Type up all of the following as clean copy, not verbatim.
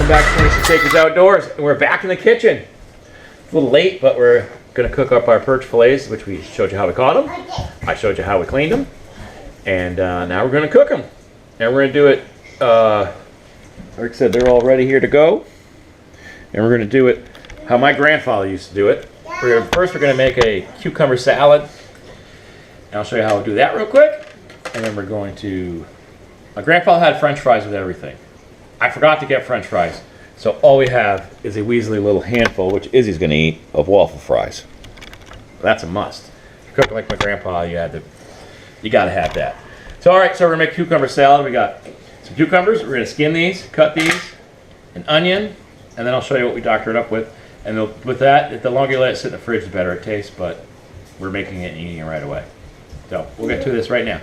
Welcome back to 26 Acres Outdoors. And we're back in the kitchen. It's a little late, but we're going to cook up our perch fillets, which we showed you how we caught them. I showed you how we cleaned them. And now we're going to cook them. And we're going to do it, like I said, they're all ready here to go. And we're going to do it how my grandfather used to do it. First we're going to make a cucumber salad. And I'll show you how we do that real quick. And then we're going to... My grandpa had French fries with everything. I forgot to get French fries. So all we have is a weaselly little handful, which Izzy's going to eat, of waffle fries. That's a must. If you cook like my grandpa, you got to have that. So all right, so we're going to make cucumber salad. We got some cucumbers. We're going to skin these, cut these, an onion, and then I'll show you what we doctor it up with. And with that, the longer you let it sit in the fridge, the better it tastes, but we're making it and eating it right away. So we'll get to this right now.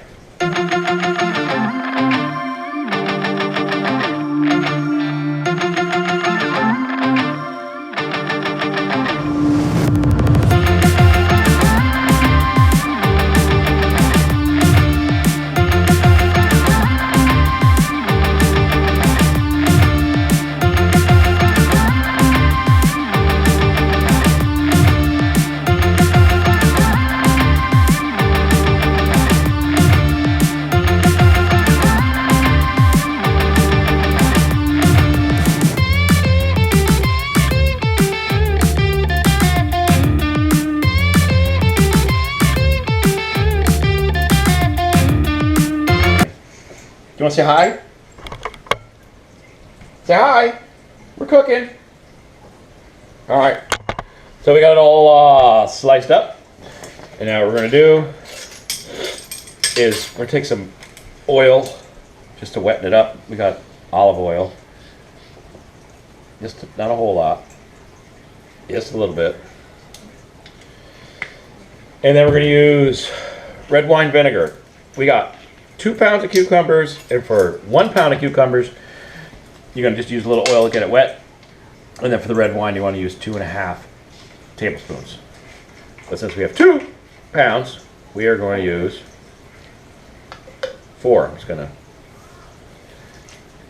You want to say hi? Say hi. We're cooking. All right. So we got it all sliced up. And now what we're going to do is we're going to take some oil just to weten it up. We got olive oil. Just not a whole lot. Just a little bit. And then we're going to use red wine vinegar. We got 2 pounds of cucumbers, and for 1 pound of cucumbers, you're going to just use a little oil to get it wet. And then for the red wine, you want to use 2.5 tablespoons. But since we have 2 pounds, we are going to use 4. I'm just going to,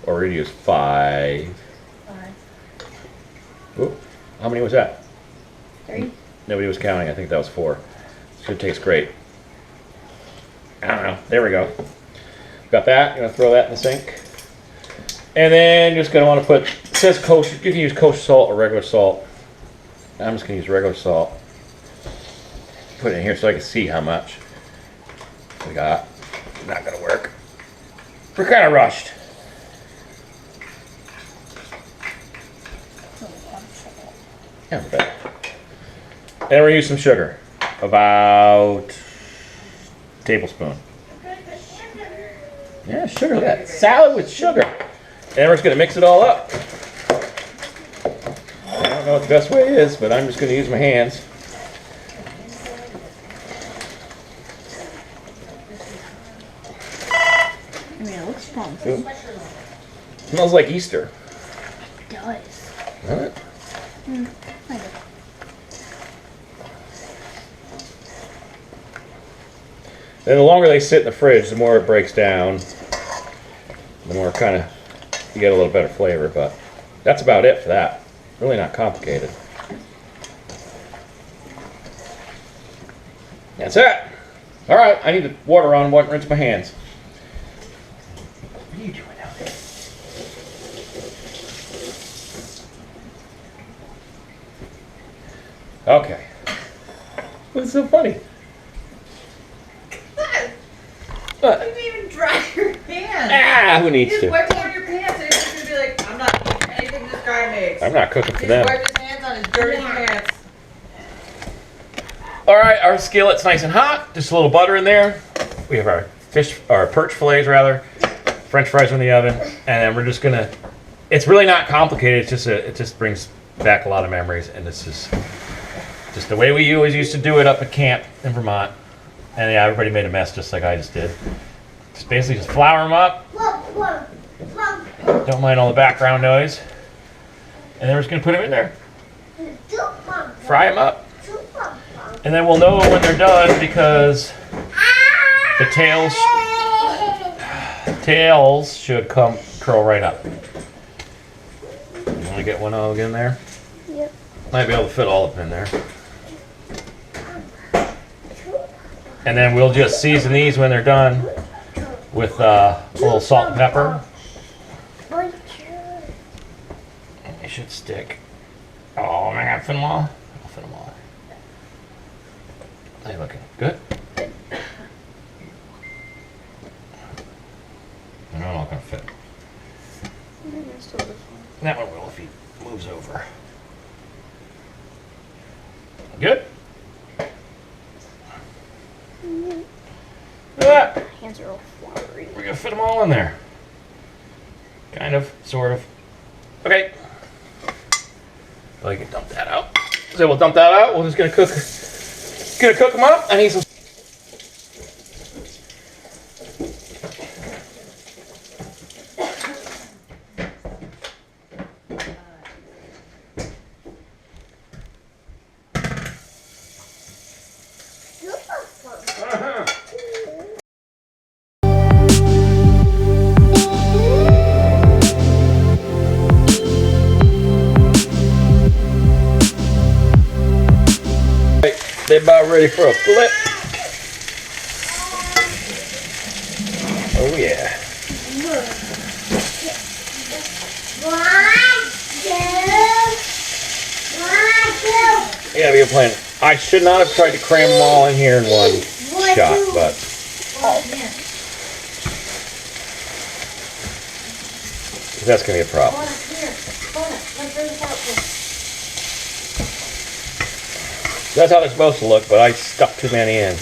or we're going to use 5. Ooh, how many was that? 3. Nobody was counting. I think that was 4. Should taste great. I don't know. There we go. Got that. You're going to throw that in the sink. And then you're just going to want to put, it says kosher. You can use kosher salt or regular salt. I'm just going to use regular salt. Put it in here so I can see how much we got. Not going to work. We're kind of rushed. Yeah, we're better. And we're going to use some sugar. About a tablespoon. Yeah, sugar. Look at that. Salad with sugar. And we're just going to mix it all up. I don't know what the best way is, but I'm just going to use my hands. I mean, it looks promising. Smells like Easter. It does. Doesn't it? Kind of. And the longer they sit in the fridge, the more it breaks down. The more kind of you get a little better flavor, but that's about it for that. Really not complicated. That's it. All right, I need the water on. Rinse my hands. What are you doing down there? Okay. What's so funny? You didn't even dry your hands. Ah, who needs You just to? wiped down your pants and it's just gonna be like, I'm not eating anything this guy makes. I'm not cooking for He them. just wiped his hands on his dirty pants. All right, our skillet's nice and hot. Just a little butter in there. We have our perch fillets rather, French fries in the oven, and then we're just gonna. It's really not complicated. It's just it just brings back a lot of memories, and this is just the way we always used to do it up at camp in Vermont. And yeah, everybody made a mess just like I just did. Just basically just flour them up. Don't mind all the background noise. And then we're just gonna put them in there. Fry them up. And then we'll know when they're done because the tails should curl right up. to get one of in there. Yep. Might be able to fit all of them in there. And then we'll just season these when they're done with a little salt and pepper. And they should stick. Oh, am I gonna fit them all? I'll fit them all. How you looking? Good? They're not all gonna fit. That one will if he moves over. Good? Look at that. Hands are all flowery. We're gonna fit them all in there. Kind of, sort of. Okay. Well, you can dump that out. So we'll dump that out. We're just gonna cook them up. I need some. They're about ready for a flip. Oh yeah. 1, 2, 1, 2. You gotta be a plan. I should not have tried to cram them all in here in one shot, but that's gonna be a problem. That's how they're supposed to look, but I stuck too many in.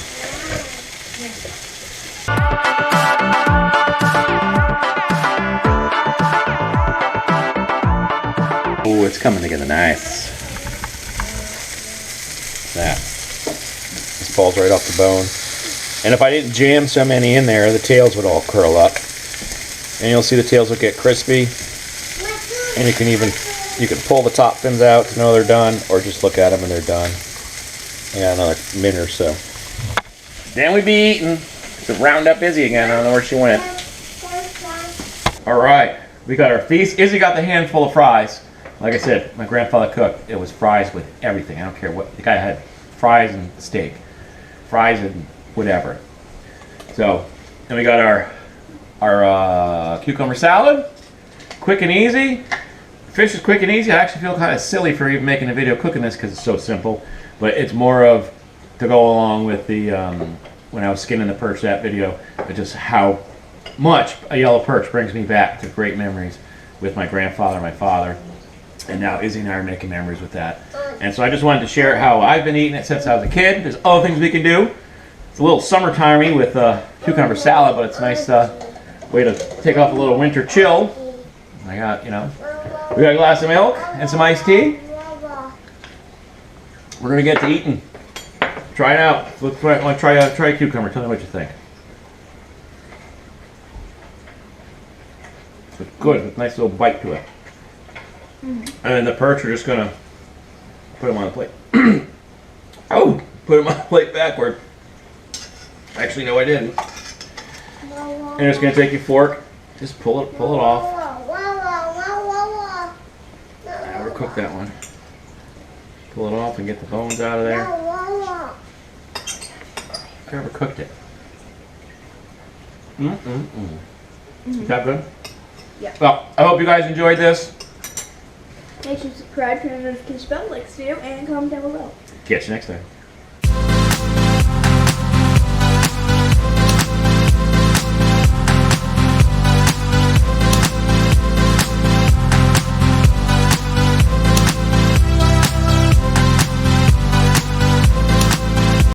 Oh, it's coming together nice. That. This falls right off the bone. And if I didn't jam so many in there, the tails would all curl up. And you'll see the tails will get crispy. And you can pull the top fins out to know they're done, or just look at them and they're done. Yeah, another minute or so. Then we'd be eating. To round up Izzy again. I don't know where she went. All right, we got our feast. Izzy got the handful of fries. Like I said, my grandfather cooked. It was fries with everything. I don't care what. The guy had fries and steak, fries and whatever. So then we got our cucumber salad. Quick and easy. Fish is quick and easy. I actually feel kind of silly for even making a video cooking this because it's so simple. But it's more of to go along with the when I was skinning the perch, that video, but just how much a yellow perch brings me back to great memories with my grandfather, my father, and now Izzy and I are making memories with that. And so I just wanted to share how I've been eating it since I was a kid. There's other things we can do. It's a little summertimey with cucumber salad, but it's a nice way to take off a little winter chill. I got, we got a glass of milk and some iced tea. We're gonna get to eating. Try it out. Want to try a cucumber? Tell me what you think. It's good. It's a nice little bite to it. And then the perch, we're just gonna put them on the plate. Oh, put them on the plate backward. Actually, no, I didn't. And just gonna take your fork, just pull it off. Now we'll cook that one. Pull it off and get the bones out of there. I never cooked it. Is that good? Yeah. Well, I hope you guys enjoyed this. Make sure to subscribe, turn on notification bell, like this video, and comment down below. Catch you next time.